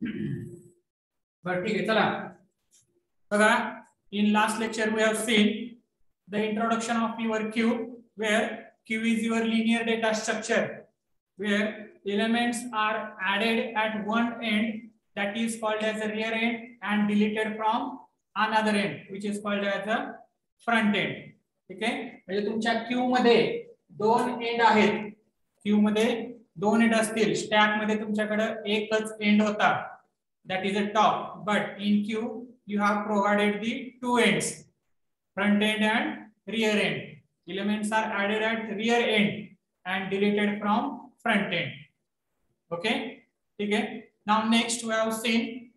बरं ठीक आहे, चला बघा. In last lecture we have seen the introduction of your queue, where queue is your linear data structure where elements are added at one end, that is called as a rear end, and deleted from another end, which is called as a front end. ठीक आहे, म्हणजे तुमच्या Q मध्ये दोन end आहेत. Q मध्ये दोन end असतील. स्टॅक मध्ये तुमच्याकडे एकच एंड होता, that is a top, but in queue you have provided the two ends, front end and rear end. Elements are added at rear end and deleted from front end. Okay, okay. Now next we have seen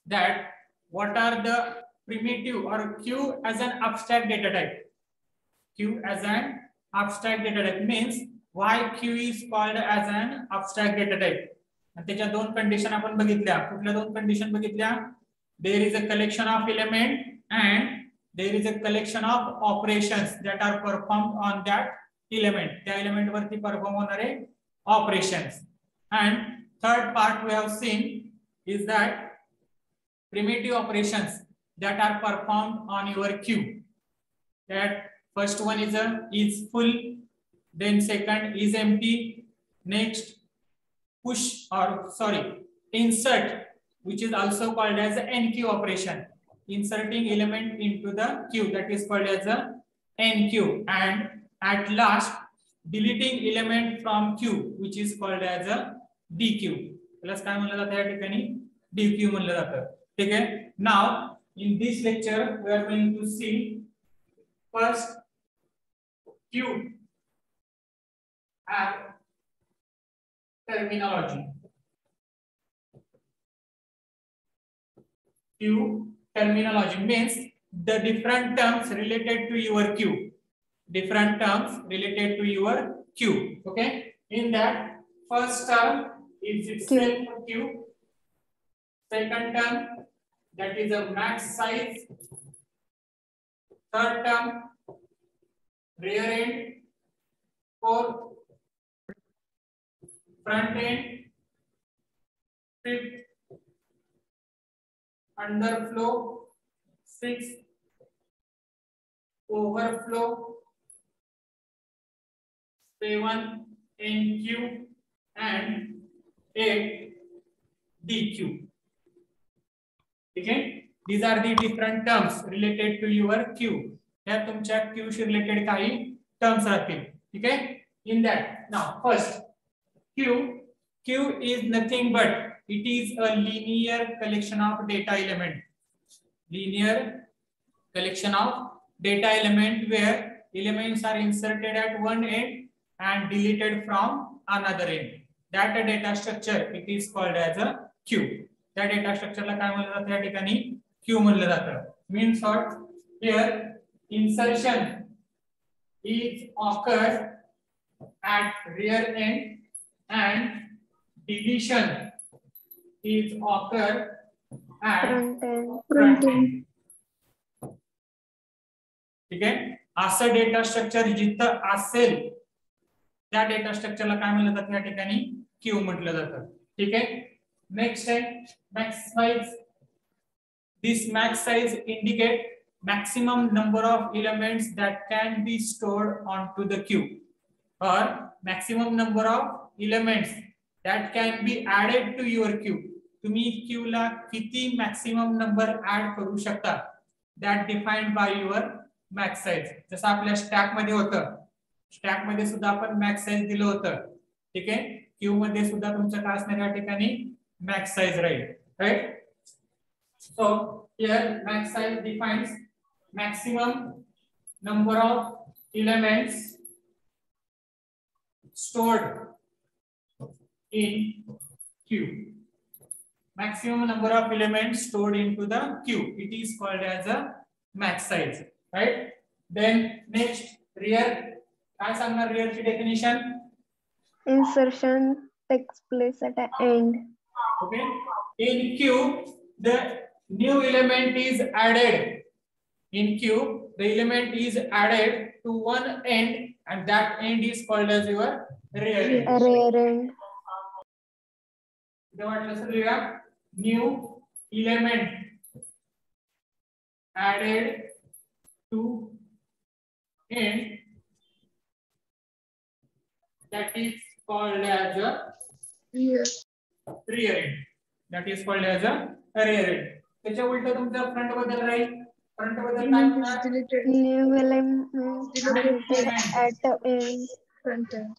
that what are the primitive or queue as an abstract data type. Queue as an abstract data type means why queue is called as an abstract data type. आणि त्याच्या दोन condition आपण बघितल्या. कुठल्या दोन condition बघितल्या? There is a collection of element and there is a collection of operations that are performed on that element. त्या element वरती परफॉर्म होणारे operations. And third part we have seen is that primitive operations that are performed on your queue. That first one is full, then second is empty, next push or insert, which is also called as an enqueue operation, inserting element into the queue, that is called as a enqueue, and at last deleting element from queue, which is called as a dequeue. Plus काय म्हणलं जातं या ठिकाणी? dequeue म्हणलं जातं. ठीक आहे. Now in this lecture we are going to see first queue and terminology. Queue terminology means the different terms related to your queue. Different terms related to your queue. Okay. In that, first term is itself a queue. Second term, that is a max size. Third term, rear end. Fourth, front end. Fifth, underflow. Sixth, overflow. 7, NQ, and 8, DQ. Okay, these are the different terms related to your queue. या तुमच्या queue शी related काही terms राहतील. ठीक आहे. In that, now first queue is nothing but it is a linear collection of data element. Linear collection of data element where elements are inserted at one end and deleted from another end. That data structure it is called as a queue. त्या data स्ट्रक्चरला काय म्हणलं जातं या ठिकाणी? Q म्हणलं जातं. Means what? Here insertion is occur at rear end and deletion is occur at front end. ठीक आहे. असं डेटा स्ट्रक्चर जिथं असेल त्या डेटा स्ट्रक्चरला काय म्हणलं जातं या ठिकाणी? क्यू म्हटलं जातं. ठीक आहे. Next है max size. This max size indicate maximum number of elements that can be stored onto the queue, or maximum number of elements that can be added to your queue. तुम्ही queue ला किती maximum number add करू शकता? That defined by your max size. जसं आपल्या stack मध्ये होतं. Stack मध्ये सुद्धा आपण max size दिलं होतं. ठीक आहे. queue मध्ये सुद्धा तुमचं काय असणार या ठिकाणी? Max size, right? So here max size defines maximum number of elements stored in queue. Maximum number of elements stored into the queue. It is called as a max size, right? Then next, rear. काय सांगणार rear ची definition? Insertion takes place at the end. Okay. In queue, the new element is added. In queue, the element is added to one end, and that end is called as your rear end. Rear end. इथे वाटलं असेल लिहूया new element added to end that is called as a rear end. That is called as a rear end. त्याच्या उलट तुमचा front बद्दल राहील. Front बद्दल काय म्हणणार? New element deleted at end.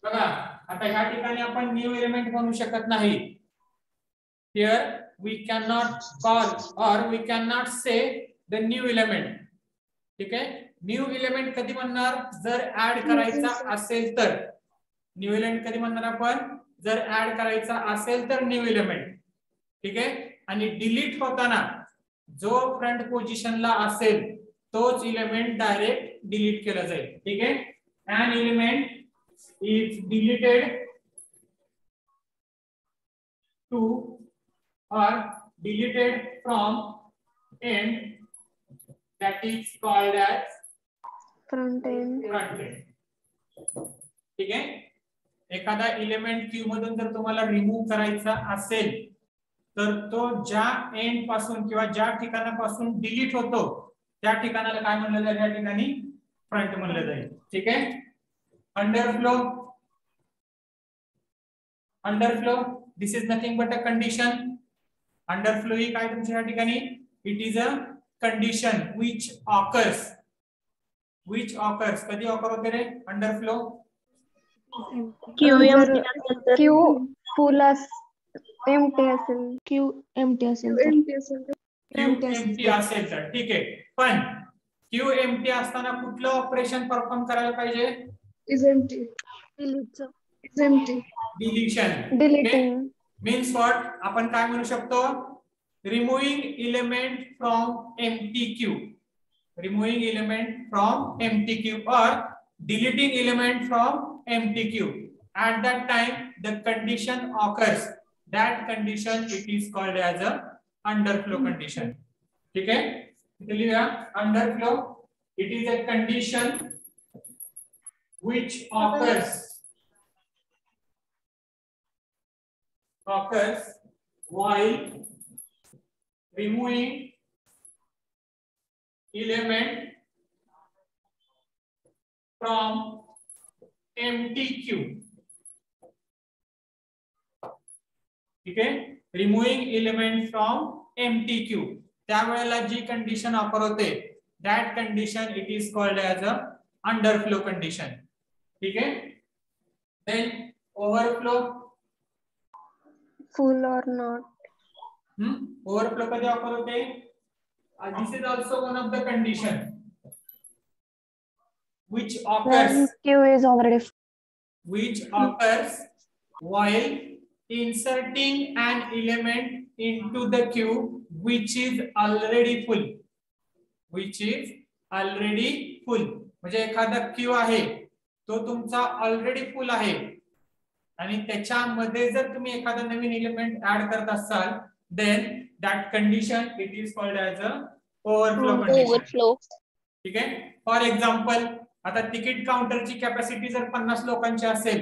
बघा आता ह्या ठिकाणी आपण न्यू एलिमेंट म्हणू शकत नाही. Here we cannot call or we cannot say the new element. ठीक आहे. न्यू एलिमेंट कधी म्हणणार? जर ऍड करायचा असेल तर. न्यू एलिमेंट कधी म्हणणार आपण? जर ऍड करायचा असेल तर न्यू एलिमेंट. ठीक आहे. आणि डिलीट होताना जो फ्रंट पोझिशनला असेल तोच एलिमेंट डायरेक्ट डिलीट केला जाईल. ठीक आहे. an element is deleted to or deleted from end that is called as Front end. front end. ठीक आहे. एखादा एलिमेंट क्यू मधून जर तुम्हाला रिमूव्ह करायचा असेल तर तो ज्या एंड पासून किंवा ज्या ठिकाणापासून डिलीट होतो त्या ठिकाणाला काय म्हणलं जाईल? या ठिकाणी फ्रंट म्हणलं जाईल. ठीक आहे. Underflow this is nothing but a condition. Underflow ही काय तुमच्या या ठिकाणी? It is a condition which occurs कधी ऑकर होते रे अंडरफ्लो? Q full empty असेल. Q empty असेल एम्प्टी असेल तर. ठीक आहे. पण क्यू एम्प्टी असताना कुठलं ऑपरेशन परफॉर्म करायला पाहिजे? डिलीशन. Deleting. Means what? आपण काय म्हणू शकतो? Removing element from empty Q. Removing element from empty Q or deleting element from empty queue. At that time the condition occurs. That condition it is called as a underflow condition. ठीक है. इथे लिहूया underflow. It is a condition which occurs while removing element from empty queue. ठीक आहे. Removing element from empty queue. त्यावेळेला जी condition occur होते that condition it is called as a underflow condition. ठीक आहे. Then overflow. Full or not. Overflow कधी occur होते? This is also one of the condition which occurs When Q is already while inserting an element into the queue which is already full. म्हणजे एखादा Q आहे तो तुमचा already फुल आहे आणि त्याच्यामध्ये जर तुम्ही एखादा नवीन एलिमेंट ऍड करत असाल then that condition it is called as a overflow condition. ठीक आहे. फॉर एक्झाम्पल आता तिकीट काउंटरची कॅपॅसिटी जर 50 लोकांची असेल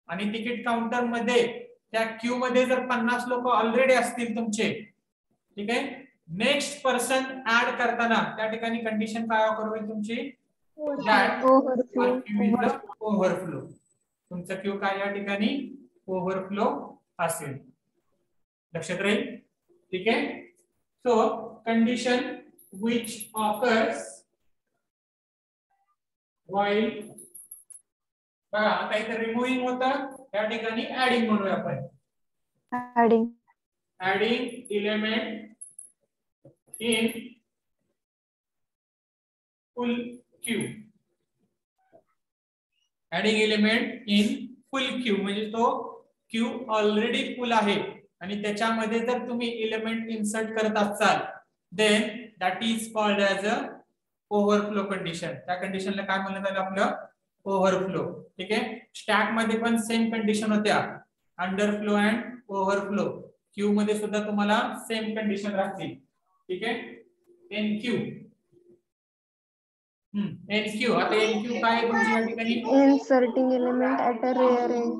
आणि तिकीट काउंटर मध्ये त्या क्यू मध्ये जर 50 लोक ऑलरेडी असतील तुमचे. ठीक आहे. नेक्स्ट पर्सन ऍड करताना त्या ठिकाणी कंडिशन काय ऑफर होईल तुमची? ओव्हरफ्लो. तुमचा क्यू काय या ठिकाणी? ओव्हरफ्लो असेल. लक्षात राहील. ठीक आहे. So condition which occurs while बघा आता इथे रिमूव्हिंग होतं त्या ठिकाणी ऍडिंग म्हणूया आपण. Adding element in full Q. Adding element in full Q म्हणजे तो क्यू ऑलरेडी फुल आहे आणि त्याच्यामध्ये जर तुम्ही एलिमेंट इन्सर्ट करत असाल then that is called as a overflow condition. त्या कंडिशनला काय म्हणलं जाईल? आपलं ओव्हरफ्लो. ठीक आहे. स्टॅक मध्ये पण सेम कंडिशन होत्या अंडरफ्लो अँड ओव्हरफ्लो. क्यू मध्ये सुद्धा तुम्हाला सेम कंडिशन राहतील. ठीक आहे. एनक्यू. एनक्यू. आता एनक्यू काय आहे तुमच्या ठिकाणी? Inserting element at a rear end.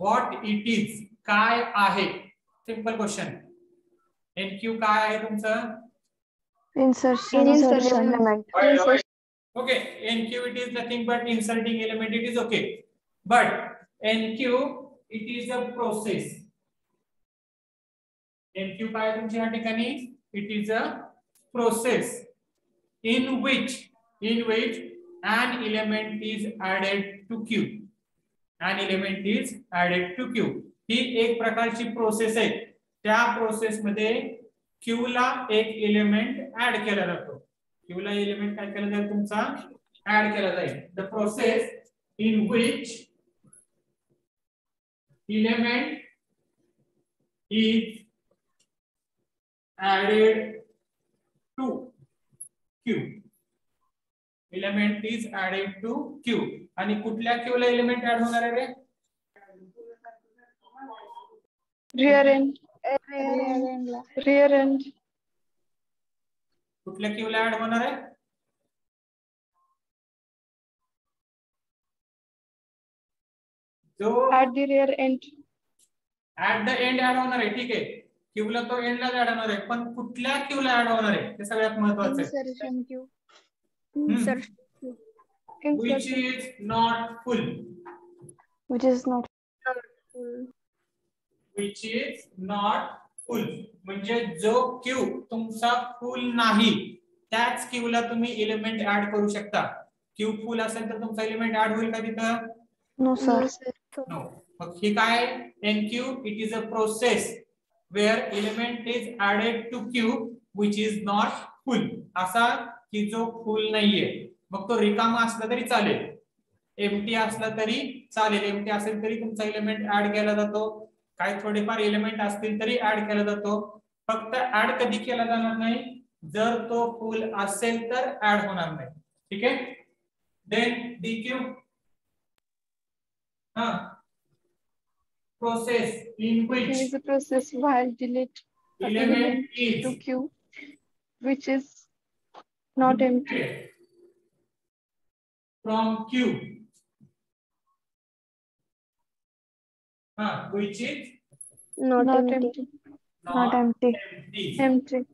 What it is काय आहे सिंपल क्वेश्चन. NQ काय आहे तुमचं? Insertion element. Okay, NQ it is nothing but inserting element. It is okay, but NQ it is a process. NQ काय तुमच्या या ठिकाणी? It is a process in which an element is added to Q. An element is added to Q. ही एक प्रकारची process आहे. त्या process मध्ये Q ला एक एलिमेंट ऍड केला जातो. Q ला एलिमेंट काय केला जाईल तुमचा? ऍड केला जाईल. The process in which element is added to Q. Element is added to Q. आणि कुठल्या Q ला एलिमेंट ऍड होणार आहे रे? rear end. कुठल्या Q ला ऍड होणार आहे? जो At the rear end. At the end add होणार आहे. ठीक आहे, Q ला तो एंडला ऍड होणार आहे, पण कुठल्या Q ला ऍड होणार आहे ते सगळ्यात महत्त्वाचं आहे. Insertion Q. Insertion. Which is not full. Which is not Which is not full. म्हणजे जो Q तुमचा फुल नाही त्याच Q ला तुम्ही एलिमेंट ऍड करू शकता. Q फुल असेल तर तुमचा एलिमेंट ऍड होईल का तिथं? no sir. No. मग हे काय? NQ it is a process where element is added to Q which is not full. असा की जो फुल नाहीये. मग तो रिकामा असला तरी चालेल, एम्प्टी असला तरी चालेल. एम्प्टी असेल तरी तुमचा एलिमेंट ऍड केला जातो. काही थोडेफार एलिमेंट असतील तरी ऍड केला जातो. फक्त ऍड कधी केला जाणार नाही? जर तो फुल असेल तर ऍड होणार नाही. ठीक आहे. Then DQ process in Q which is a process while delete element to is Q, which is not empty. from Q, which is Not empty. Not empty. Empty.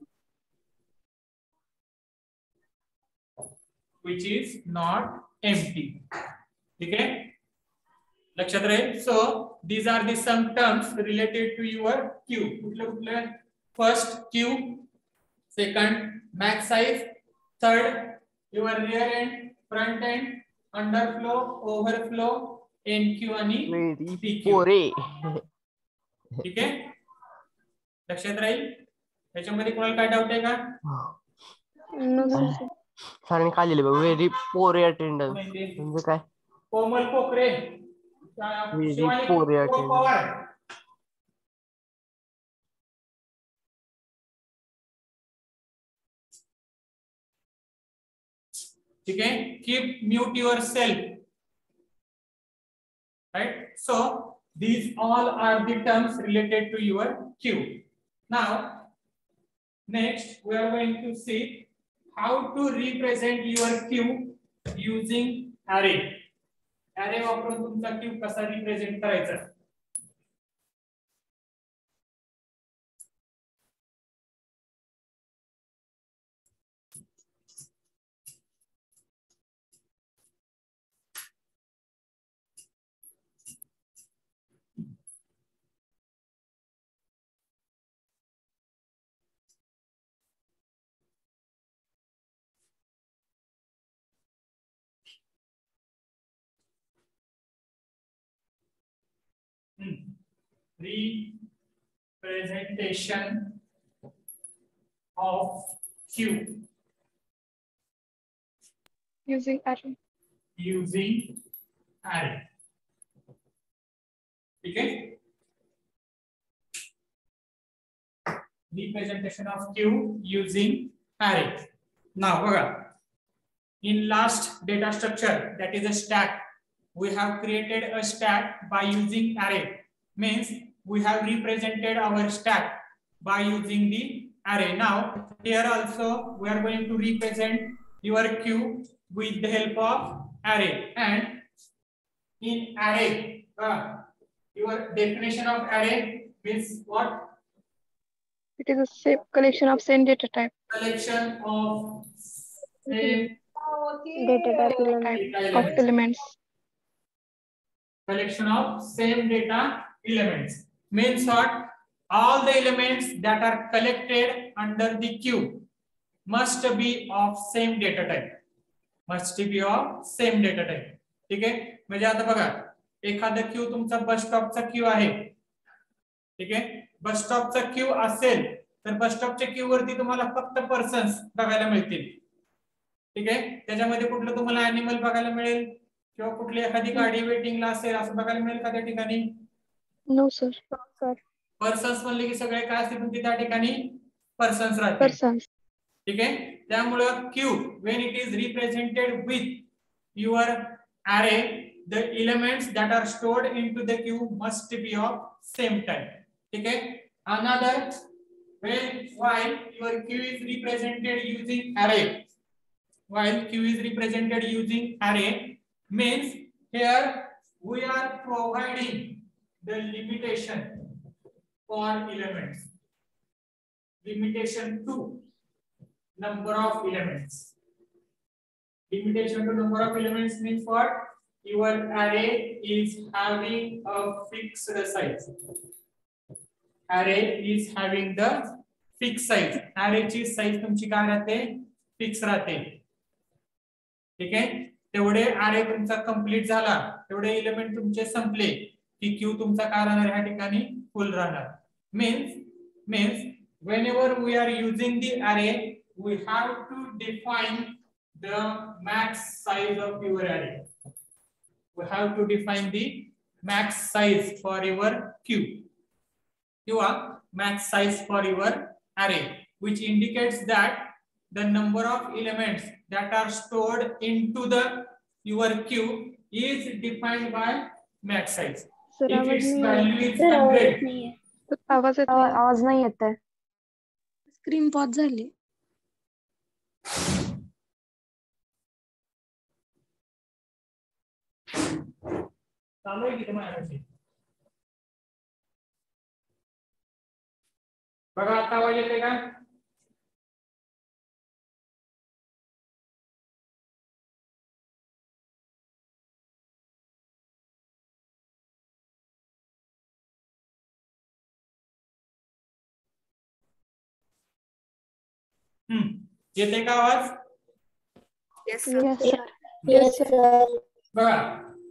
which is not empty. ठीक है, लक्षात राहील. So these are the some terms related to your Q. कुठले कुठले? First Q, second max size, third your rear end, front end, underflow, overflow, NQ आणि PQ. ठीक आहे, लक्षात राहील. त्याच्यामध्ये कोणाला काय डाऊट आहे का? No, sir. सरांनी काय लिहिले बघ, व्हेरी पोअर अटेंडन्स म्हणजे काय? कोमल पोखरे, शिवानी पवार. ठीक है, keep mute yourself, right? So these all are the terms related to your Q. Now next we are going to see how to represent your Q using array. Array वापरून तुमचा Q कसा represent करायचा? Representation of Q Using array. using array. ठीक है, representation of Q using array. Now बघा, in last data structure, that is a stack, we have created a stack by using array. Means we have represented our stack by using the array. Now here also we are going to represent your Q with the help of array. And in array, your definition of array means what? It is a collection of same data type. Collection of same Data type Of elements. collection of same data elements means what? All the elements that are collected under the queue must be of same data type. Must be of same data type. ठीक आहे, म्हणजे आता बघा एखादा Q तुमचा बस स्टॉपचा Q आहे. ठीक आहे, बस स्टॉपचा क्यू असेल तर बस स्टॉपच्या क्यू वरती तुम्हाला फक्त पर्सन्स बघायला मिळतील. ठीक आहे, त्याच्यामध्ये कुठलं तुम्हाला अॅनिमल बघायला मिळेल किंवा कुठली एखादी गाडी वेटिंगला असेल असं बघायला मिळेल का त्या ठिकाणी? No sir. पर्सन्स म्हणले की सगळे काय असतील त्या ठिकाणी पर्सन्स राहतील. Persons. ठीक आहे, त्यामुळे Q when it is represented with your array, the elements that are stored into the queue must be of same type. ठीक आहे, another while your queue is represented using array, while queue is represented using array means here we are providing the limitation for elements. Limitation to number of elements. Limitation to number of elements means what? Your array is having a fixed size. Array is having the fixed size. Array ची size तुमची काय राहते? Fix राहते. ठीक आहे, तेवढे array तुमचा complete झाला, तेवढे एलिमेंट तुमचे संपले की क्यू तुमचा काय राहणार या ठिकाणी? फुल राहणार. Means whenever we are using the array, we have to define the max size of your array. We have to define the max size for your queue. Your max size for your array, which indicates that the number of elements that are stored into the your queue is defined by max size. Sir, If its value is आवाज 100, नाहीये. आवाज येत नाही. आवाज नाही येत आहे. Screen pause झाली. चालू आहे की तुम्हाला? बघा आता आवाज येते का? येते का आवाज? Yes, Yes, sir. Yes, sir. बघा,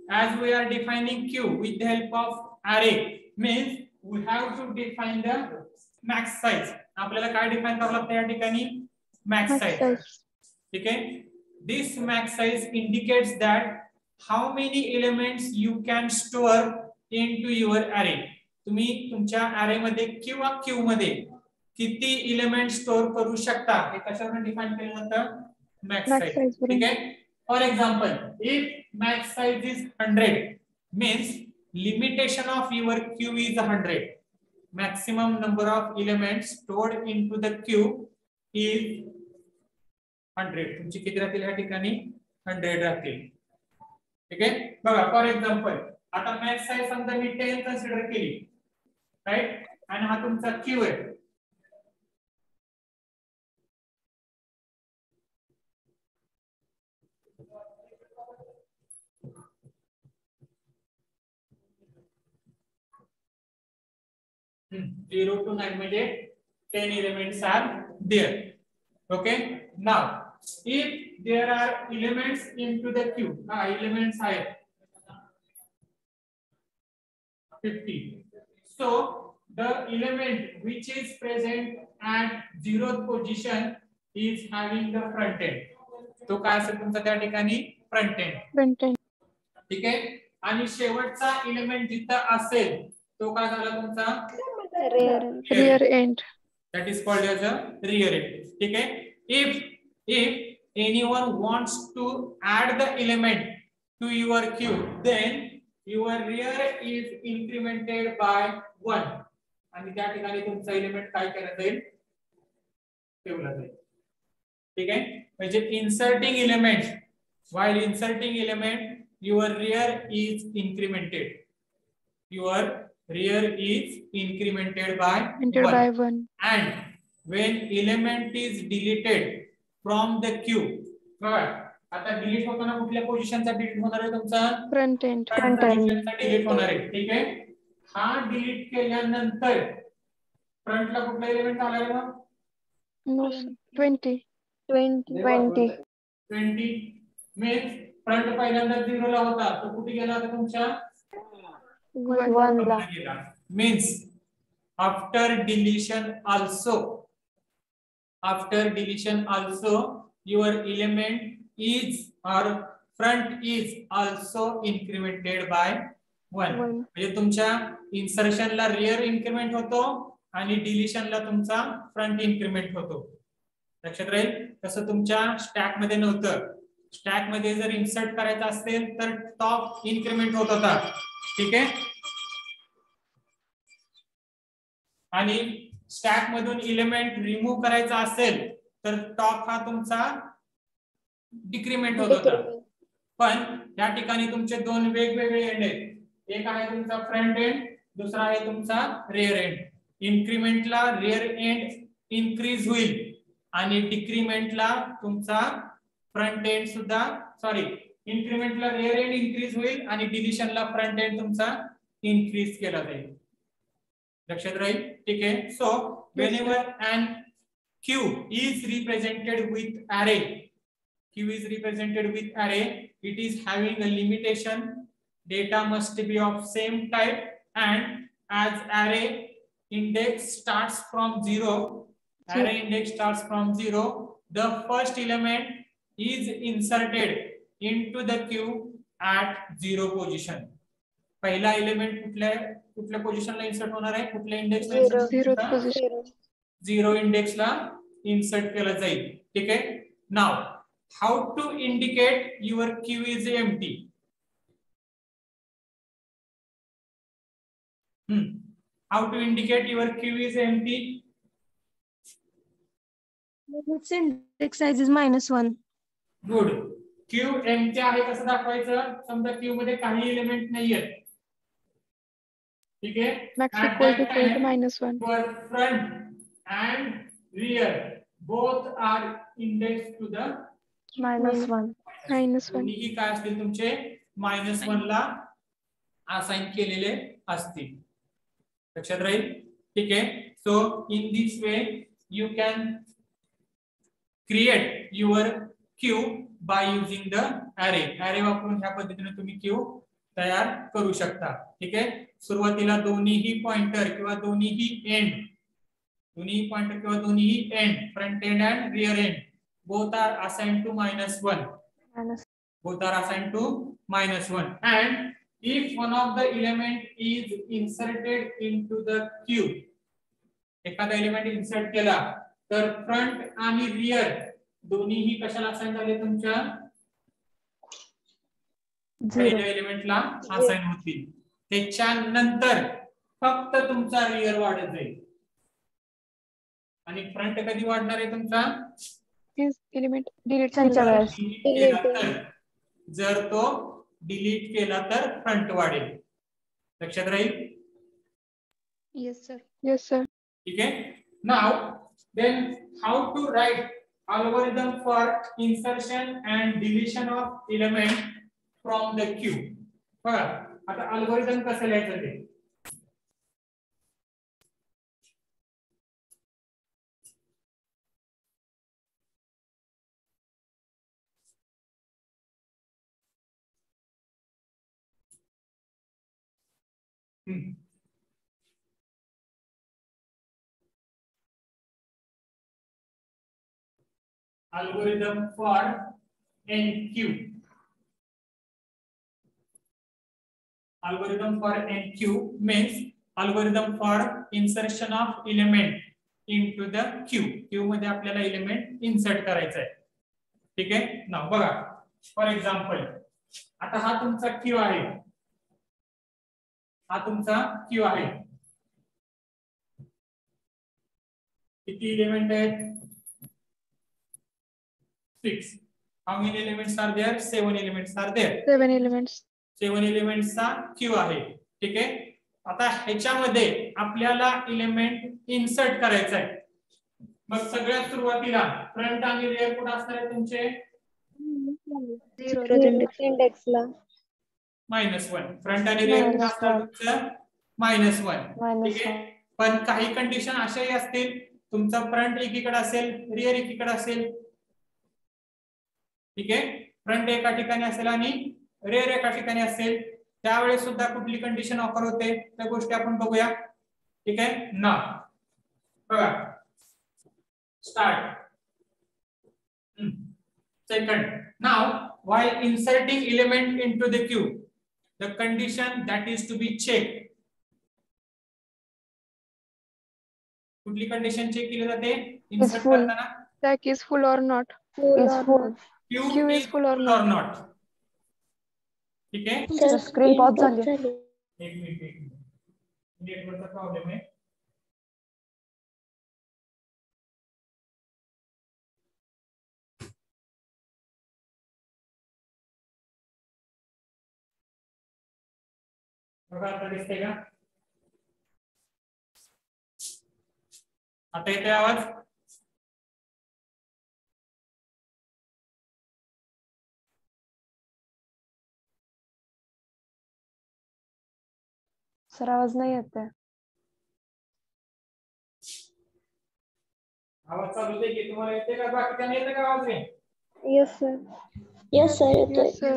as we are defining queue with the help of array means we have to define the max size. आपल्याला काय डिफाइन करावं लागतं या ठिकाणी? max size. ठीक आहे, this max size indicates that how many elements you can store into your array. तुम्ही तुमच्या array मध्ये किंवा queue मध्ये किती एलिमेंट स्टोर करू शकता हे कशावर डिफाइन केलं जातं? max size. ठीक आहे, for example, if max size is 100 means limitation of your queue is 100. Maximum number of elements stored into the queue is 100. तुमची किती राहतील या ठिकाणी? 100 राहतील. ठीक आहे, बघा फॉर एक्झाम्पल आता मॅक्स साइज समजा मी 10 कन्सिडर केली, राइट, आणि हा तुमचा क्यू आहे. 0 to 9 म्हणजे 10 elements are there. Okay, now if there are elements into the queue, elements are 50, so the element which is present at 0th position is having the front end. तो काय असेल तुमचा त्या ठिकाणी? Front end. ठीक आहे, आणि शेवटचा एलिमेंट जिथं असेल तो काय झाला तुमचा? Rear end. That is called as a rear end. ठीक आहे, if anyone wants to add the element to your queue, then your rear is incremented by 1. आणि त्या ठिकाणी तुमचा एलिमेंट काय केला जाईल? ठेवला जाईल. ठीक आहे, म्हणजे inserting element, while inserting element your rear is incremented. Your rear is incremented by Entered 1. by 1. And when element is deleted from the queue, बघा आता डिलीट होताना कुठल्या पोझिशनचा डिलीट होणार आहे तुमचा Front end. फ्रंट पोझिशनचा डिलीट होणार आहे. ठीक आहे, हा डिलीट केल्यानंतर फ्रंटला कुठला एलिमेंट आला आहे मग No, sir. 20. 20 मीन्स फ्रंट पहिल्यांदा 0 ला होता तो कुठे गेला होता तुमच्या 1 ला. गेला. Means after deletion also your element is or front is also incremented by 1. म्हणजे तुमच्या इन्सर्शनला रियर इन्क्रिमेंट होतो आणि डिलीशनला तुमचा फ्रंट इन्क्रिमेंट होतो. लक्षात राहील. तसं तुमच्या स्टॅक मध्ये नव्हतं. स्टॅक मध्ये जर इन्सर्ट करायचा असेल तर टॉप इन्क्रिमेंट होत होता. ठीक आहे, आणि स्टॅक मधून एलिमेंट रिमूव्ह करायचा असेल तर टॉप हा तुमचा डिक्रीमेंट होत होता. पण या ठिकाणी तुमचे दोन वेगवेगळे एंड आहेत. एक आहे तुमचा फ्रंट एंड, दुसरा आहे तुमचा रियर एंड. इन्क्रीमेंटला रियर एंड इन्क्रीज होईल आणि डिक्रीमेंटला तुमचा फ्रंट एंड सुद्धा इन्क्रीमेंटला रियर एंड इन्क्रीज होईल आणि डिलीशनला फ्रंट एंड तुमचा इन्क्रीज केला जाईल. लक्षात राहील. ठीक आहे. So whenever an queue is represented with array, it is having a limitation. Data must be of same type, and as array index starts from 0, the first element is inserted into the queue at 0 position. पहिला element कुठल्या पोझिशनला insert होणार आहे, कुठल्या इंडेक्सला insert 0th position. 0 इंडेक्सला insert केला जाईल. ठीक आहे. Now how to indicate your queue is empty. How to indicate your queue is empty. Its index size is -1. Good. Queue empty आहे कसं दाखवायचं. समजा क्यू मध्ये काही एलिमेंट नाहीये. ठीक आहे. Max equal to -1. your front and rear both are indexed to the -1. -1. दोन्ही काय असतील तुमचे -1 ला असाइन केलेले असतील. लक्षात राहील. ठीक आहे. So in this way you can create your Q by using the array वापरून ह्या पद्धतीने तुम्ही क्यू तयार करू शकता. ठीक आहे. सुरुवातीला दोन्हीही पॉइंटर किंवा दोन्हीही end front end and rear end both are assigned to -1. And if one of the element is inserted into the queue, एखादा एलिमेंट इन्सर्ट केला तर फ्रंट आणि रियर दोन्हीही कशाला असाइन झाले तुमच्या पहिल्या एलिमेंटला असाइन होतील. त्याच्यानंतर फक्त तुमचा रियर वाढत जाईल आणि फ्रंट कधी वाढणार आहे तुमचा एलिमेंट डिलीट जर तो डिलीट केला तर फ्रंट वाढेल. लक्षात राहील. Yes, sir. Yes, sir. ठीक आहे. Now then how to write algorithm for insertion and deletion of element from the queue. बघा आता अल्गोरिदम कसं लिहायचं ते. Algorithm for NQ. Algorithm for NQ means algorithm for insertion of element into the queue. Queue मध्ये आपल्याला element insert करायचा आहे. ठीक आहे. नाव बघा फॉर एक्झाम्पल आता हा तुमचा क्यू आहे. किती एलिमेंट आहेत 6. How many elements are there? 7 elements are there. 7 elements. 7 elements चा क्यू आहे. ठीक आहे. आता ह्याच्यामध्ये आपल्याला एलिमेंट इन्सर्ट करायचा आहे. मग सगळ्यात सुरुवातीला फ्रंट आणि रिअर कुठे असणार आहे तुमचे? इंडेक्सला -1. फ्रंट आणि रिअर कुठे असणार तुमचं? -1. ठीक आहे. पण काही कंडिशन अशाही असतील, तुमचा फ्रंट एकीकडे असेल, रिअर एकीकडे असेल. ठीक आहे. फ्रंट एका ठिकाणी असेल आणि रिअर एका ठिकाणी असेल, त्यावेळेस सुद्धा कुठली कंडिशन ऑफर होते त्या गोष्टी आपण बघूया. ठीक आहे ना. बघा start. Second, now while inserting element into the queue, the condition that is to be checked. कुठली कंडिशन चेक केली जाते इन्सर्ट full. करताना? Stack is full or not. Is full. Queue is full or not. ठीक आहे. Sir, screen pause झाली. एक minute नेटवर्कचा problem आहे. बघा आता दिसतंय का? आता येतोय आवाज? सर आवाज नाही येत आहे. आवाज चालू दे की तुम्हाला येते का? बाकीच्यांना येते का आवाज? Yes sir. Yes, sir.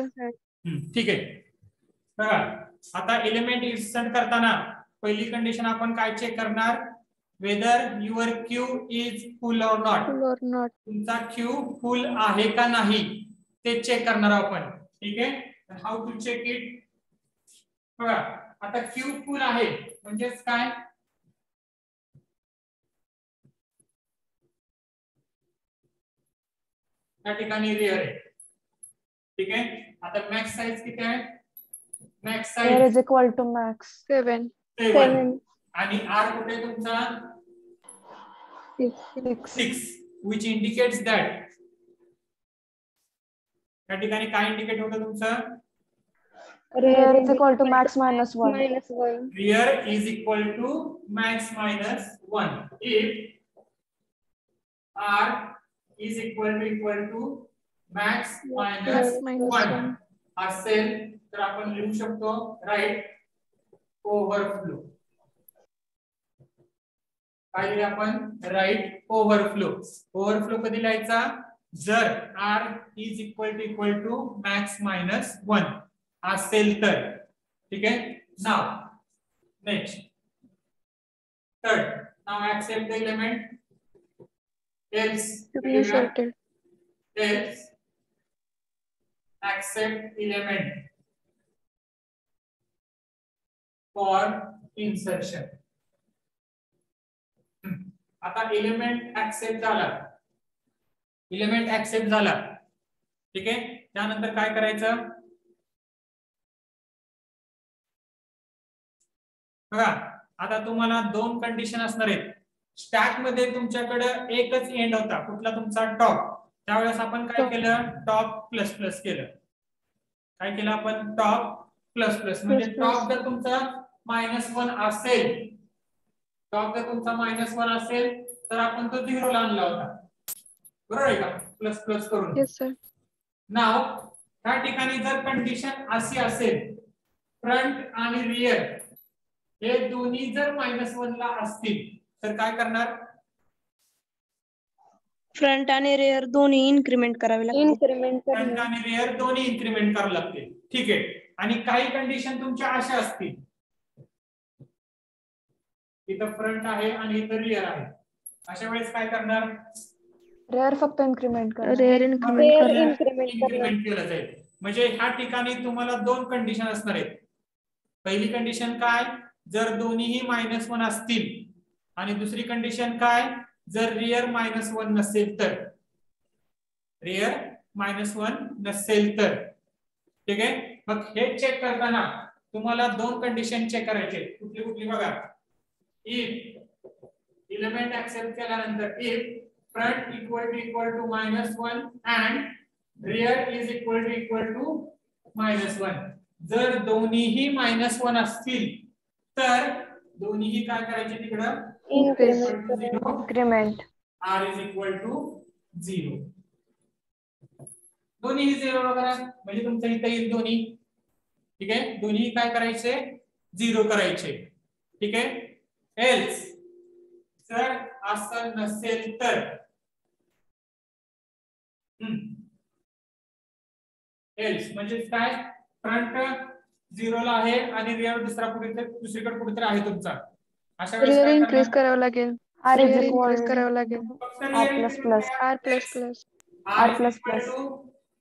ठीक आहे. बघा आता एलिमेंट इन्सर्ट करताना पहिली कंडिशन आपण काय चेक करणार? Whether your queue is full or not. Full or not. तुमचा क्यू फुल आहे का नाही ते चेक करणार आपण. ठीक आहे. How to check it? बघा आता क्यू फुल आहे म्हणजेच काय? त्या ठिकाणी रिअर आहे. ठीक आहे. आता मॅक्स साइज किती आहे? Max Here size is equal to max. 7. 7 आणि आर कुठे आहे तुमचा? 6. 6 which indicates that त्या ठिकाणी काय इंडिकेट होतं तुमचं? Here is equal to max minus 1. -1. Rear is equal to max minus 1 if r is equal to max minus minus 1 1. असेल तर आपण लिहू शकतो राईट ओव्हरफ्लो. काय लिहिले आपण? Right overflow. ओव्हरफ्लो कधी लिहायचा? जर r is equal to max minus 1 असेल तर. ठीक आहे. Now next third. Now accept the element else To be inserted. else accept element for insertion. आता एलिमेंट ऍक्सेप्ट झाला. एलिमेंट ऍक्सेप्ट झाला. ठीक आहे. त्यानंतर काय करायचं? बघा आता तुम्हाला दोन कंडिशन असणार आहेत. स्टॅक मध्ये तुमच्याकडे एकच एंड होता कुठला? तुमचा टॉप. त्यावेळेस आपण काय केलं? टॉप प्लस प्लस केलं. काय केलं आपण? Top plus plus. म्हणजे टॉप जर तुमचा -1 असेल, टॉप जर तुमचा -1 असेल तर आपण तो 0 ला आणला होता. बरोबर आहे का? प्लस प्लस करून. Yes, sir. नाव त्या ठिकाणी जर कंडिशन अशी असेल, फ्रंट आणि रिअर हे दोन्ही जर -1 ला असतील तर काय करणार? फ्रंट आणि रेअर दोन्ही इन्क्रीमेंट करावे लागतील. इन्क्रीमेंट फ्रंट आणि रिअर दोन्ही इन्क्रीमेंट करावे लागतील. ठीक आहे. आणि काही कंडिशन तुमच्या अशा असतील, इथं फ्रंट आहे आणि इथं रिअर आहे. अशा वेळेस काय करणार? रेअर फक्त इन्क्रीमेंट करा. Rear increment. इन्क्रीमेंट केलं जाईल. म्हणजे ह्या ठिकाणी तुम्हाला दोन कंडिशन असणार आहेत. पहिली कंडिशन काय? जर दोन्हीही -1 असतील. आणि दुसरी कंडिशन काय? जर रिअर -1 नसेल तर. रिअर -1 नसेल तर. ठीक आहे. मग हे चेक करताना तुम्हाला दोन कंडिशन चेक करायचे. कुठली कुठली बघा? इफ एलिमेंट ऍक्सेप्ट केल्यानंतर if front equal to -1 and rear is equal to -1. जर दोन्हीही -1 असतील तर दोन्हीही काय करायचे तिकडं Increment. Increment. r is equal to 0. दोन्ही 0 करा म्हणजे तुमचं इथे येईल दोन्ही. ठीक आहे, दोन्ही काय करायचे 0 करायचे. ठीक आहे, एल्स जर असं नसेल तर एल्स म्हणजे काय, फ्रंट 0 ला आहे आणि रिअर दुसरीकडे कुठेतरी आहे तुमचा. अशा वेळेस रिअर काय इन्क्रीज करणार? करावं लागेल. R is rear equal increase करावं लागेल. फक्त R rear plus increment plus. काय? R plus plus. R R plus is equal plus. to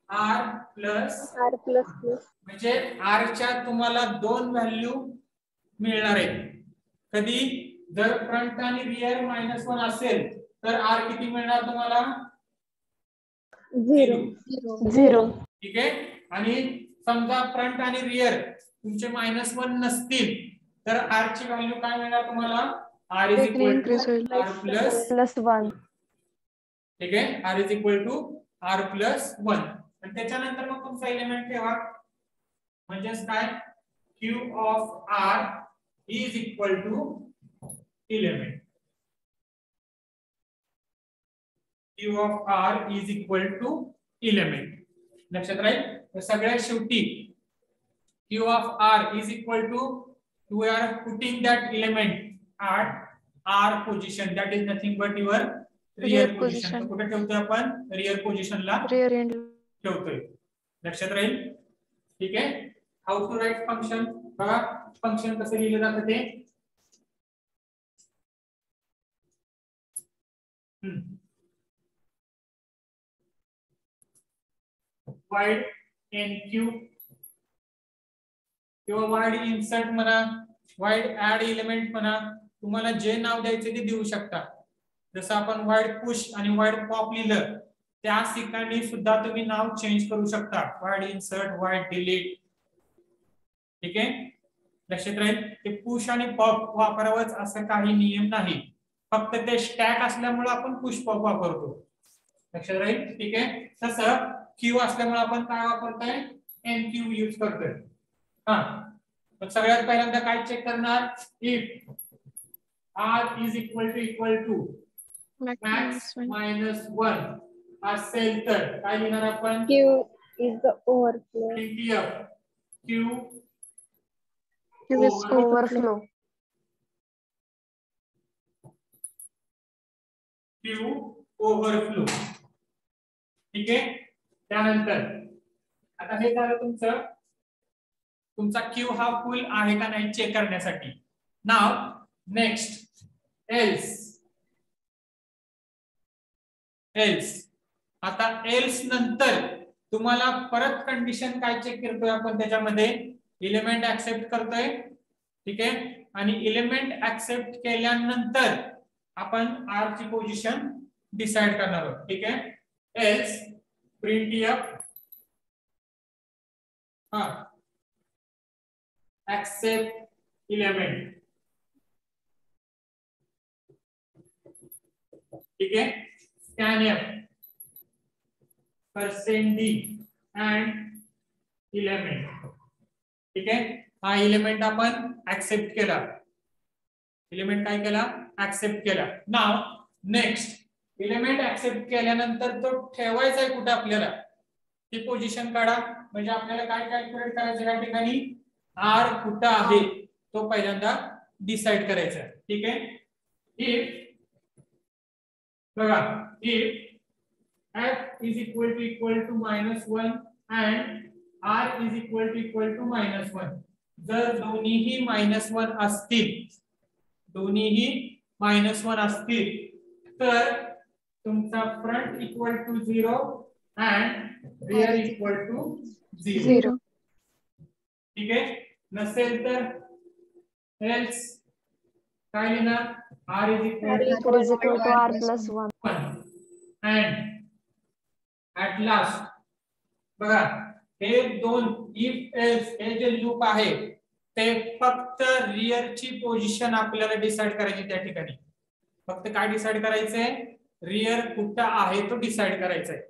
R plus R plus plus. म्हणजे R च्या तुम्हाला दोन व्हॅल्यू मिळणार आहेत. कधी जर फ्रंट आणि रिअर -1 असेल तर R किती मिळणार तुम्हाला? 0. 0. ठीक आहे, आणि समजा फ्रंट आणि रिअर तुमचे -1 नसतील तर R ची व्हॅल्यू काय मिळणार तुम्हाला? R is देखील equal increase to होईल. R plus Plus 1. ठीक आहे, R is equal to R plus 1. आणि त्याच्यानंतर मग तुमचा एलिमेंट ठेवा म्हणजेच काय, Q of R is equal to element. Q of R is equal to element. लक्षात राहील. तर सगळ्यात शेवटी Q of R is equal to, we are putting that element at R position, that is nothing but your rear position. तर कुठे ठेवतोय आपण? Rear पोझिशनला रिअर एंड. ठेवतोय. लक्षात राहील. ठीक आहे, हाऊ टू राईट फंक्शन. बघा फंक्शन कसं लिहिलं जातं ते. वाइड NQ किंवा वाइड इन्सर्ट म्हणा, वाइड ऍड एलिमेंट म्हणा, तुम्हाला जे नाव द्यायचे ते देऊ शकता. जसं आपण वाइड पुश आणि वाइड पॉप लिहिलं त्या ठिकाणी सुद्धा तुम्ही नाव चेंज करू शकता. Wide insert, wide delete. ठीक आहे, लक्षात राहील. ते पुश आणि पॉप वापरावंच असं काही नियम नाही, फक्त ते स्टॅक असल्यामुळे आपण पुश पॉप वापरतो. लक्षात राहील. ठीक आहे, तसं क्यू असल्यामुळे आपण काय वापरतोय? NQ यूज करतोय. हा, तर सगळ्यात पहिल्यांदा काय चेक करणार? If R is equal to max -1 असेल तर काय लिहिणार आपण? Q is the overflow. printf Q Q is overflow. Q overflow. ठीक आहे, त्यानंतर आता हे झालं तुमचा Q हा फुल आहे का नाही चेक करण्यासाठी. नाव नेक्स्ट एल्स. आता एल्स नंतर तुम्हाला परत कंडिशन काय चेक करतोय आपण त्याच्यामध्ये? एलिमेंट ऍक्सेप्ट करतोय. ठीक आहे, आणि एलिमेंट ऍक्सेप्ट केल्यानंतर आपण R ची पोझिशन डिसाइड करणार आहोत. ठीक आहे, एल्स printf accept element. ठीक आहे, scanf %d and element. ठीक आहे, हा एलिमेंट आपण ऍक्सेप्ट केला. एलिमेंट काय केला? ऍक्सेप्ट केला. नाव नेक्स्ट एलिमेंट ऍक्सेप्ट केल्यानंतर तो ठेवायचा आहे कुठे आपल्याला ती पोझिशन काढा. म्हणजे आपल्याला काय कॅल्क्युलेट करायचं या ठिकाणी? R कुठं आहे तो पहिल्यांदा डिसाइड करायचा आहे. ठीक आहे, इफ बघा if f is equal to -1 and R is equal to -1, जर दोन्हीही -1 असतील तर तुमचा front equal to 0 and rear equal to 0. ठीक आहे, नसेल तर एल्स काय लिहिणार? R is equal to R plus 1. and at last बघा हे दोन इफ एल्स हे जे लूप आहे ते फक्त रिअर ची पोझिशन आपल्याला डिसाइड करायची. त्या ठिकाणी फक्त काय डिसाइड करायचंय? रिअर कुठं आहे तो डिसाइड करायचा आहे.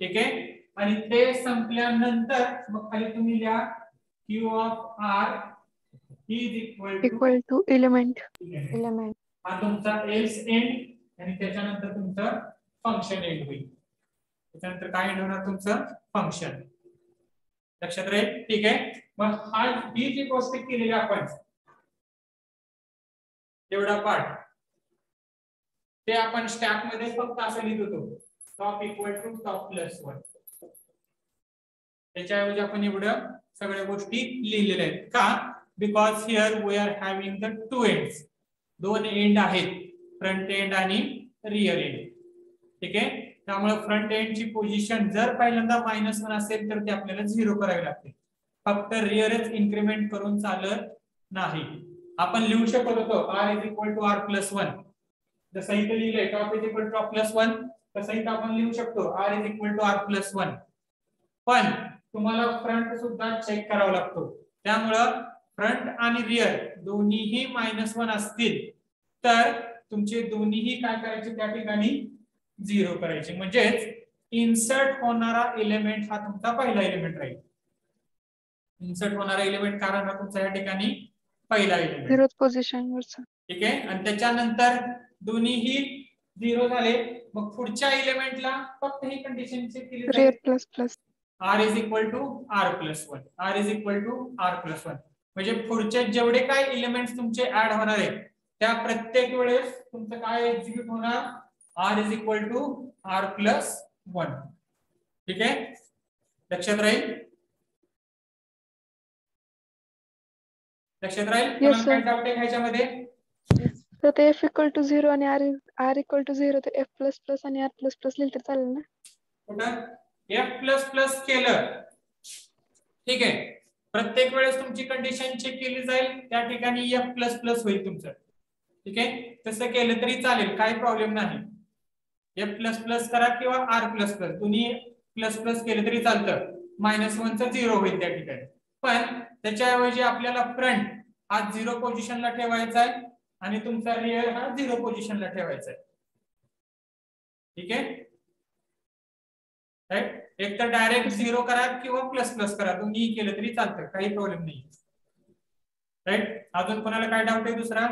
ठीक आहे, आणि ते संपल्यानंतर मग खाली तुम्ही लिहा Q of R is equal Equal to element. Element. हा तुमचा एल्स एंड आणि त्याच्यानंतर तुमचं फंक्शन एंड होईल. त्याच्यानंतर काय एंड होणार तुमचं फंक्शन. लक्षात राहील. ठीक आहे. मग हा ही जी गोष्ट केलेली आपण एवढा पार्ट ते आपण स्टॅक मध्ये फक्त असं लिहित होतो top equal to top plus 1. त्याच्याऐवजी आपण एवढं सगळ्या गोष्टी लिहिलेल्या आहेत. का? Because here we are having the two ends. दोन एंड आहेत, फ्रंट एंड आणि रिअर एंड. ठीक आहे. त्यामुळे फ्रंट एंडची पोझिशन जर पहिल्यांदा -1 असेल तर ते आपल्याला 0 करावी लागते. फक्त रिअरच इन्क्रीमेंट करून चालत नाही. आपण लिहू शकत होतो r is equal to r plus 1. जसं इथे लिहिलंय top is equal to top plus 1 तसं इथे आपण लिहू शकतो r is equal to r plus 1. पण तुम्हाला फ्रंट सुद्धा चेक करावा लागतो. त्यामुळं फ्रंट आणि रिअर दोन्हीही -1 असतील तर तुमचे दोन्हीही काय करायचे त्या ठिकाणी 0 करायचे. म्हणजेच इन्सर्ट होणारा एलिमेंट हा तुमचा पहिला एलिमेंट राहील. इन्सर्ट होणारा एलिमेंट कारण हा तुमचा या ठिकाणी पहिला एलिमेंट. 0th पोझिशन वरचा. ठीक आहे. आणि त्याच्यानंतर दोन्हीही 0 झाले मग पुढच्या एलिमेंटला फक्त ही कंडिशन चेक केली Rear जाईल. plus plus. r is equal to r plus 1. r is equal to r plus 1. म्हणजे पुढचे जेवढे काय एलिमेंट्स तुमचे ऍड होणार आहेत त्या प्रत्येक वेळेस तुमचं काय एक्झिक्यूट होणार r is equal to r plus 1. ठीक आहे. लक्षात राहील. लक्षात राहील. Yes, तुम्हाला sir. काय डाऊट आहे ह्याच्यामध्ये? तर ते f equal to 0 आणि r equal to 0 ते f plus plus आणि r plus plus लिहिलं तर चालेल ना? कुठं f प्लस प्लस केलं. ठीक आहे. प्रत्येक वेळेस तुमची कंडिशन चेक केली जाईल त्या ठिकाणी f प्लस प्लस होईल तुमचं. ठीक आहे. तसं केलं तरी चालेल, काही प्रॉब्लेम नाही. f प्लस प्लस करा किंवा r प्लस प्लस दोन्ही प्लस प्लस केले तरी चालतं. -1 चा 0 होईल त्या ठिकाणी. पण त्याच्याऐवजी आपल्याला फ्रंट हा 0 पोझिशनला ठेवायचा आहे आणि तुमचा रिअर हा 0 पोझिशनला ठेवायचा आहे. ठीक आहे. राईट. एक तर डायरेक्ट 0 करा किंवा प्लस प्लस करा, दोन्ही केलं तरी चालतं, काही प्रॉब्लेम नाही. राईट. अजून कोणाला काय डाऊट आहे दुसरा?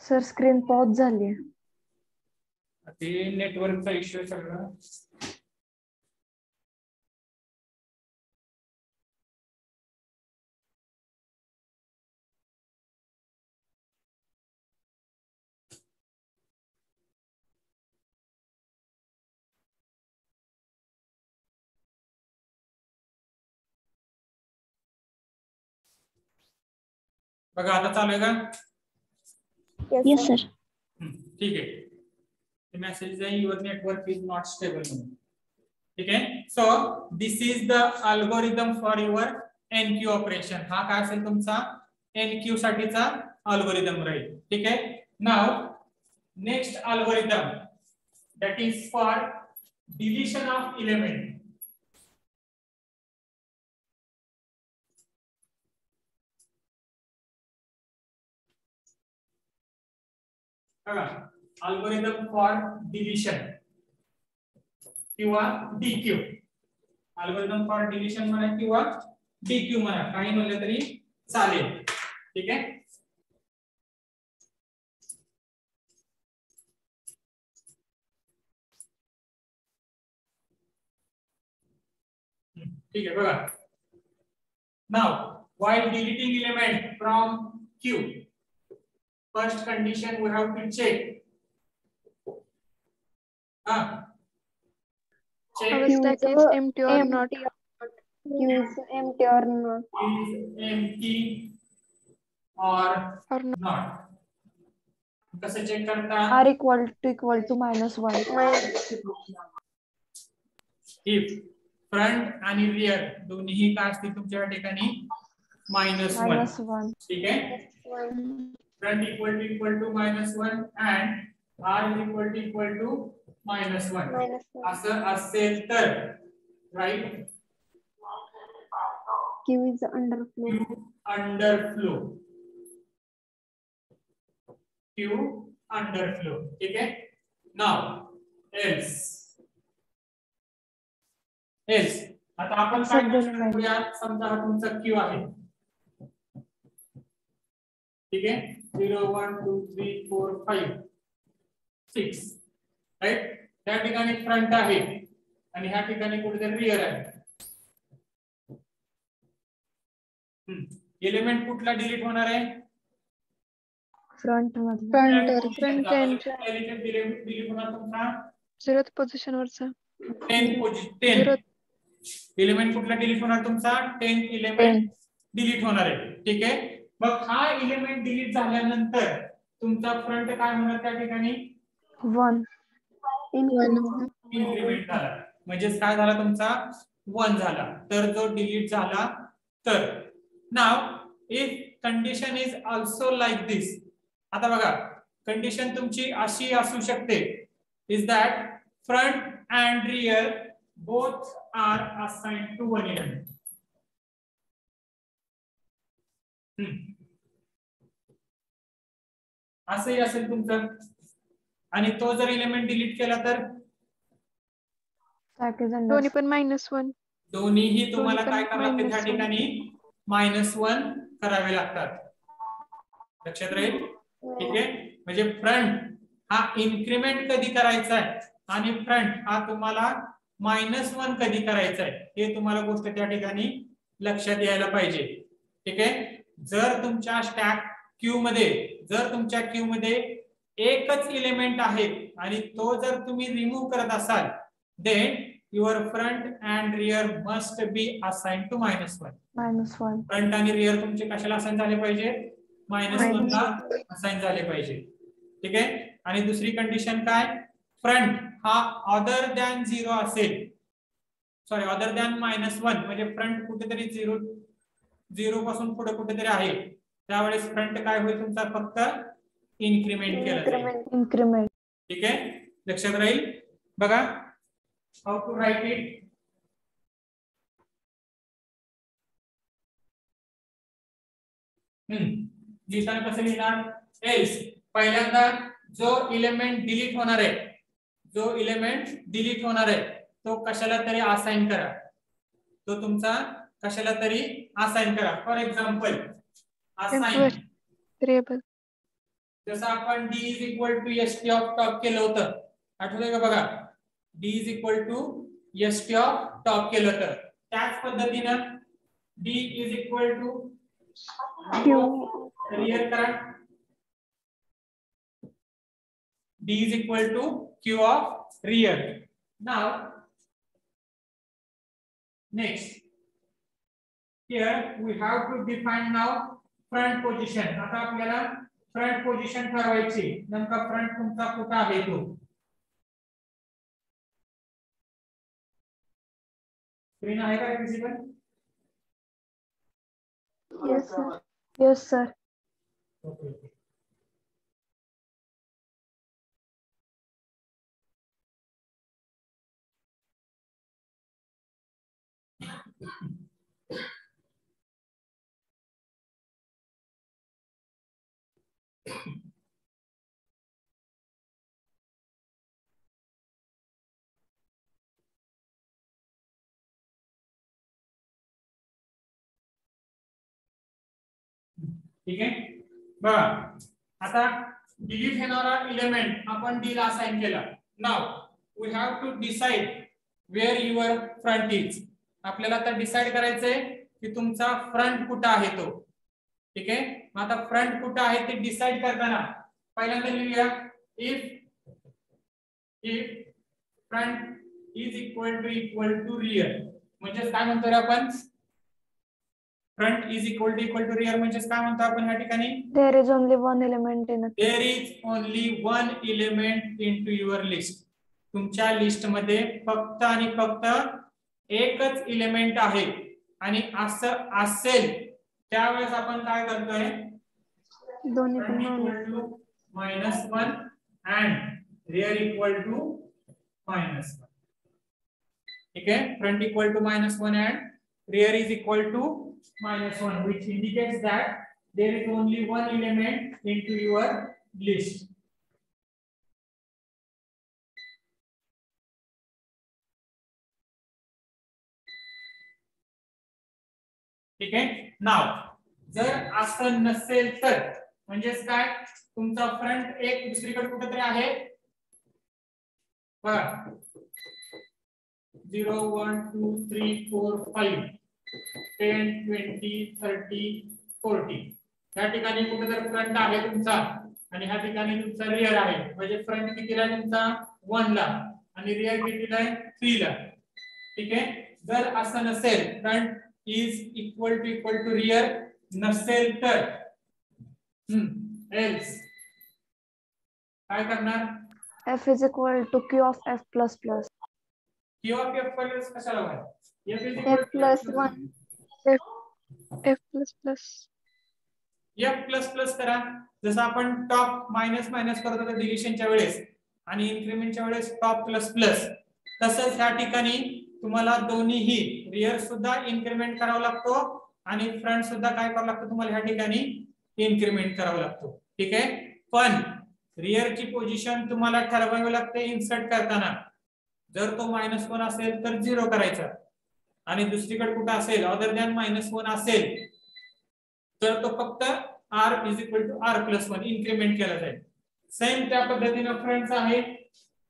सर स्क्रीन पॉज झाली. ते नेटवर्कचा इश्यू सगळं. बघा आता चालू आहे का? Yes, sir. ठीक आहे. The message is your network is not stable. ठीक आहे. So this is the algorithm for your NQ operation. हा काय असेल तुमचा NQ साठीचा अल्गोरिदम राहील. ठीक आहे. Now next algorithm that is for deletion of element. Algorithm for deletion किंवा DQ. अल्गोरिदम फॉर डिलिशन म्हणा किंवा DQ म्हणा, काही म्हणलं तरी चालेल. ठीक आहे. ठीक आहे. बघा. Now while deleting element from Q, first condition we have to check. Check Our stack is empty or not. Q is empty or not. is empty or not. कसं चेक करता? r equal to -1. If front आणि rear दोन्हीही काय असतील तुमच्या ठिकाणी -1. ठीक आहे. Front equal to -1 and r equal to -1 असं असेल तर right. Q is underflow. Q underflow. ठीक आहे. Now else आता आपण काय करूया, समजा हा तुमचा क्यू आहे, ठीक आहे, 0 1 2 3 4 5 6, राईट. त्या ठिकाणी फ्रंट आहे आणि ह्या ठिकाणी कुठेतरी रिअर आहे. एलिमेंट कुठला डिलीट होणार आहे? फ्रंट मध्ये. फ्रंट एंडच्या डिलीट होणार तुमचा 0th पोझिशन वरचा 10 एलिमेंट कुठला डिलीट होणार तुमचा? 10 एलिमेंट डिलीट होणार आहे, ठीक आहे. मग हा एलिमेंट डिलीट झाल्यानंतर तुमचा फ्रंट काय होणार त्या ठिकाणी? 1. इन्क्रीमेंट झाला, म्हणजे काय झाला तुमचा? 1 झाला. तर जो डिलीट झाला तर नाव if condition is also like this. आता बघा कंडिशन तुमची अशी असू शकते, is that front and rear both are assigned to one element. असंही असेल तुमचं, आणि तो जर एलिमेंट डिलीट केला तर दोन्ही पण -1. दोन्हीही तुम्हाला काय करावं लागते त्या -1. ठिकाणी? -1 करावे लागतात. लक्षात राहील, ठीक आहे. म्हणजे फ्रंट हा इन्क्रीमेंट कधी करायचा आहे आणि फ्रंट हा तुम्हाला -1 कधी करायचा आहे, हे तुम्हाला गोष्ट त्या ठिकाणी लक्षात यायला पाहिजे, ठीक आहे. जर तुमच्या स्टॅक क्यू मध्ये एकच एलिमेंट आहे आणि तो जर तुम्ही रिमूव्ह करत असाल, then your front and rear must be assigned to -1. Front आणि रियर तुमचे कशाला असाइन झाले पाहिजे? -1 ला असाइन झाले पाहिजे, ठीक आहे. आणि दुसरी कंडिशन काय? फ्रंट हा अदर दॅन 0 असेल, सॉरी अदर दॅन -1, म्हणजे फ्रंट कुठेतरी 0 पासून पुढे कुठेतरी आहे, त्यावेळेस फ्रंट काय होईल तुमचा? फक्त इन्क्रीमेंट केला जाईल, ठीक आहे. लक्षात राहील. बघा हाऊ टू राईट इट. लिहिताना कसं लिहिणार? एल्स पहिल्यांदा जो एलिमेंट डिलीट होणार आहे तो कशाला तरी असाइन करा, तो तुमचा कशाला तरी असाइन करा. फॉर एक्झाम्पल असाइन व्हेरिएबल, जसं आपण d is equal to st of top केलं होतं, आठवतंय का? बघा d is equal to st of top केलं होतं, त्याच पद्धतीनं d is equal to real करा, d is equal to q of real. Now next here we have to define now front position. आता आपल्याला फ्रंट पोझिशन ठरवायची, नेमका front तुमचा कुठे आहे तो. स्क्रीन आहे का विजिबल? Yes sir. ओके. ठीक आहे. बघा आता डिलीट होणारा एलिमेंट आपण d ला असाइन केला. Now we have to decide where your front is. आपल्याला आता डिसाइड करायचंय की तुमचा फ्रंट कुठे आहे तो, ठीक आहे. मग आता फ्रंट कुठे आहे ते डिसाइड करताना पहिल्यांदा लिहूया if front is equal to rear. म्हणजे काय म्हणतोय आपण? Front is equal to rear म्हणजे काय म्हणतो आपण ह्या ठिकाणी? There is only one element in it. There is only one element into your list. तुमच्या लिस्ट मध्ये फक्त आणि फक्त एकच एलिमेंट आहे, आणि असं असेल त्यावेळेस आपण काय करतोय? दोन्ही पण -1 अँड रियर इक्वल टू -1. ठीक आहे. Front equal to -1 and rear is equal to -1, which indicates that there is only one element into your list. ठीक आहे. नाव जर असं नसेल तर म्हणजेच काय, तुमचा फ्रंट एक दुसरीकडे कुठेतरी आहे बघा, 0 1 2 3 4 5 10 20 30 40 या ठिकाणी कुठेतरी फ्रंट आहे तुमचा आणि ह्या ठिकाणी तुमचा रिअर आहे. म्हणजे फ्रंट कितीला आहे तुमचा 1 ला आणि रिअर कितीला आहे 3 ला. ठीक आहे. जर असं नसेल, front is equal to rear नसेल तर एल्स काय करणार, F is equal to Q of F plus plus. Q of F plus कशाला आहे, F is F plus 1. F plus plus. F plus plus करा. जसं आपण टॉप मायनस मायनस करत होतो डिलिशनच्या वेळेस आणि इन्क्रीमेंटच्या वेळेस टॉप प्लस प्लस, तसंच ह्या ठिकाणी तुम्हाला दोन्हीही रिअर सुद्धा इन्क्रीमेंट करावा लागतो आणि फ्रंट सुद्धा काय करावं लागतं तुम्हाला ह्या ठिकाणी इन्क्रीमेंट करावा लागतो. ठीक आहे. पण रिअरची पोझिशन तुम्हाला ठरवावी लागते इन्सर्ट करताना. जर तो -1 असेल तर 0 करायचा आणि दुसरीकडे कुठे असेल अदर दॅन -1 असेल तर तो फक्त r is equal to r plus 1 increment केला जाईल. सेम त्या पद्धतीने फ्रंट आहे.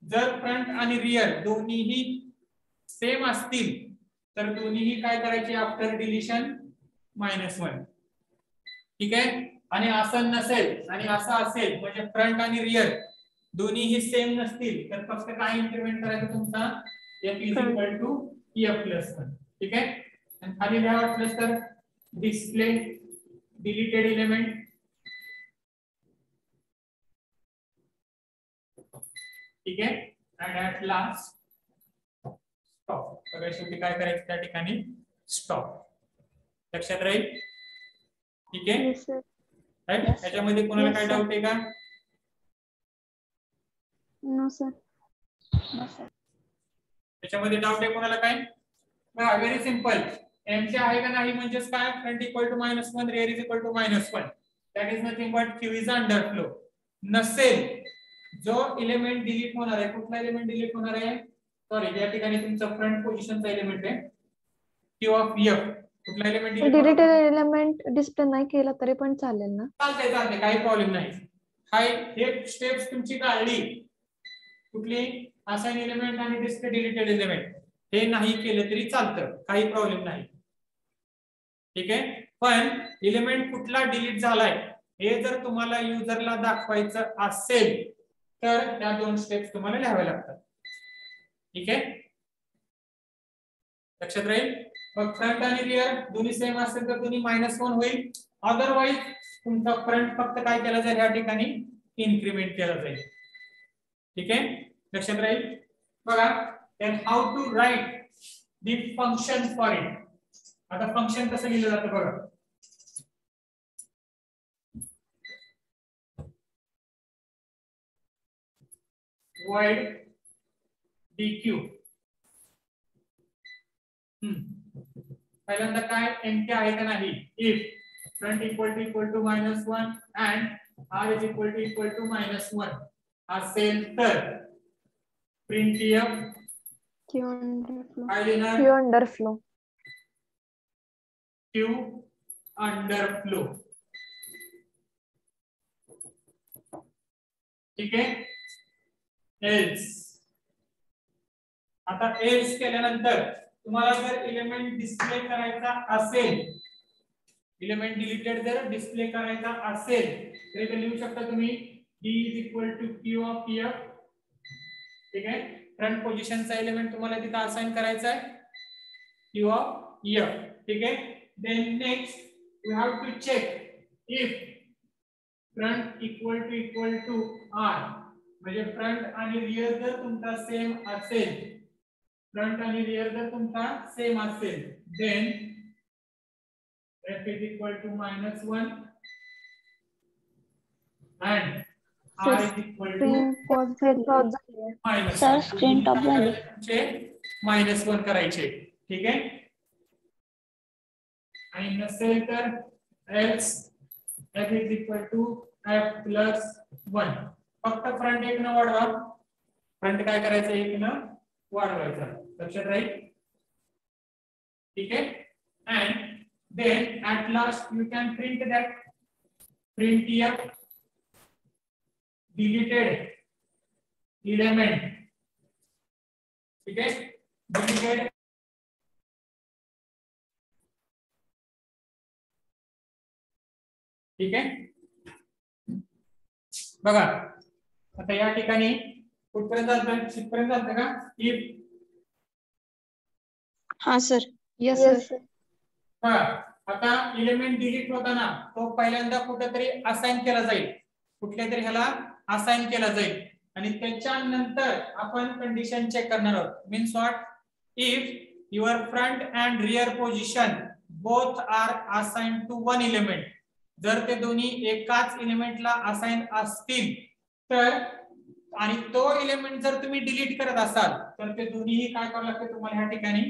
जर फ्रंट आणि रिअर दोन्हीही सेम असतील तर दोन्हीही काय करायचे आफ्टर डिलिशन -1. ठीक आहे. आणि असं नसेल आणि असं असेल म्हणजे फ्रंट आणि रिअर दोन्हीही सेम नसतील तर फक्त काय इन्क्रीमेंट करायचं तुमचा f is equal to f plus 1. ठीक आहे. आणि खाली काय वाटलं तर डिस्प्ले डिलीटेड एलिमेंट. ठीक आहे. And at last stop. सगळ्या शेवटी काय करायचं त्या ठिकाणी स्टॉप. लक्षात राहील. ठीक आहे. Yes, sir. राईट. याच्यामध्ये कोणाला काय डाऊट आहे का? No, sir. त्याच्यामध्ये डाऊट आहे कोणाला काय? बघा व्हेरी सिंपल. एम चे आहे का नाही म्हणजेच काय, front equal to -1 rear is equal to -1 that is nothing but queue is underflow. नसेल जो एलिमेंट डिलीट होणार आहे, कुठला एलिमेंट डिलीट होणार आहे, सॉरी या ठिकाणी तुमचा फ्रंट पोझिशनचा एलिमेंट आहे क्यू ऑफ एफ. कुठला एलिमेंट डिलीटेड एलिमेंट डिस्प्ले नाही केला तरी पण चालेल ना? चालते काही प्रॉब्लेम नाही. हाय हे स्टेप्स तुमची काढली कुठली असाइन एलिमेंट आणि डिस्प्ले डिलीटेड एलिमेंट हे नाही केलं तरी चालतं, काही प्रॉब्लेम नाही. ठीक आहे. पण एलिमेंट कुठला डिलीट झालाय हे जर तुम्हाला युजरला दाखवायचं असेल तर त्या 2 स्टेप्स तुम्हाला लिहाव्या लागतात. ठीक आहे. लक्षात राहील. मग फ्रंट आणि रिअर दोन्ही सेम असेल तर दोन्ही -1 होईल. अदरवाइज तुमचा फ्रंट फक्त काय केला जाईल या ठिकाणी इन्क्रीमेंट केला जाईल. ठीक आहे. लक्षात राहील. बघा then how to write the function for it. आता फंक्शन कसं लिहिलं जातं बघा. void dq. पहिल्यांदा काय एम्प्टी आहे का नाही, if front equal to -1 and r is equal to -1 असेल तर printf Q underflow. काय लिहिणार, Q underflow. Q underflow. ठीक आहे. एल्स. आता एल्स केल्यानंतर तुम्हाला जर एलिमेंट डिस्प्ले करायचा असेल, एलिमेंट डिलीटेड जर डिस्प्ले करायचा असेल तर इथे लिहू शकता तुम्ही d is equal to q of f. ठीक आहे. फ्रंट पोझिशनचा एलिमेंट तुम्हाला तिथे असाइन करायचा आहे q of f. ठीक आहे. then next we have to check if front equal to r म्हणजे फ्रंट आणि रिअर जर तुमचा सेम असेल, फ्रंट आणि रिअर जर तुमचा सेम असेल then f is equal to -1 and r is equal to sir screen top झाली. -1 करायचे. ठीक आहे. आणि नसेल तर else f is equal to f plus 1. फक्त फ्रंट एक न वाढवा, फ्रंट काय करायचं एक न वाढवायचा. लक्षात राहील. ठीक आहे. and then at last you can print that printf deleted element. ठीक है, deleted ठीक आहे. बघा आता या ठिकाणी कुठपर्यंत जातं, शिकपर्यंत जातं का? इफ हाँ sir. Yes, Yes, sir. sir. बघा आता एलिमेंट डिलीट होताना तो पहिल्यांदा कुठेतरी असाइन केला जाईल, कुठल्या तरी ह्याला असाइन केला जाईल आणि त्याच्यानंतर आपण कंडिशन चेक करणार आहोत. Means what? If your front and rear position both are assign to one element, जर ते दोन्ही एकाच एलिमेंटला असाइन असतील तर, आणि तो एलिमेंट जर तुम्ही डिलीट करत असाल तर ते दोन्हीही काय करावं लागतं तुम्हाला ह्या ठिकाणी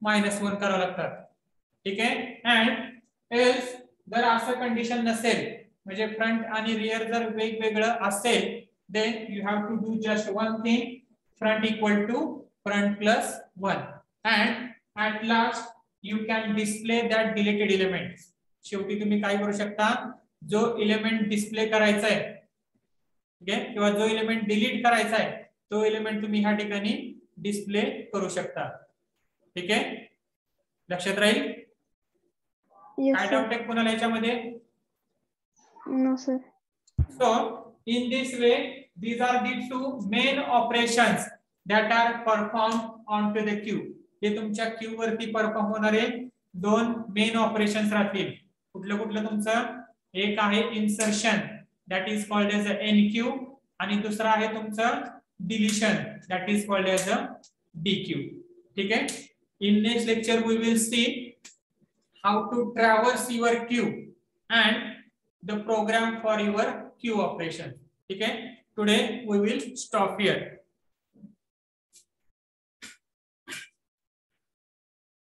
-1 करावं लागतात. ठीक आहे. अँड एल्स जर असं कंडिशन नसेल, म्हणजे फ्रंट आणि रिअर जर वेगवेगळं असेल, then you have to do just one thing, front equal to front plus 1 and at last you can display that deleted element. शेवटी तुम्ही काय करू शकता, जो एलिमेंट डिस्प्ले करायचा आहे, ठीक आहे, किंवा जो एलिमेंट डिलीट करायचा आहे तो एलिमेंट तुम्ही ह्या ठिकाणी डिस्प्ले करू शकता. ठीक आहे, लक्षात राहील. Yes, काय sir. डाऊट आहे कोणाला याच्यामध्ये? No, sir. So in this way these are the two main operations that are performed onto the queue. हे तुमच्या क्यू वरती परफॉर्म होणारे दोन मेन ऑपरेशन्स राहतील. कुठलं कुठलं तुमचं? एक आहे insertion, that is called as a enqueue, आणि दुसरा आहे तुमचं deletion, that is called as a dequeue. ठीक आहे. In next lecture we will see how to traverse your queue and the program for your queue operation. Okay, today we will stop here.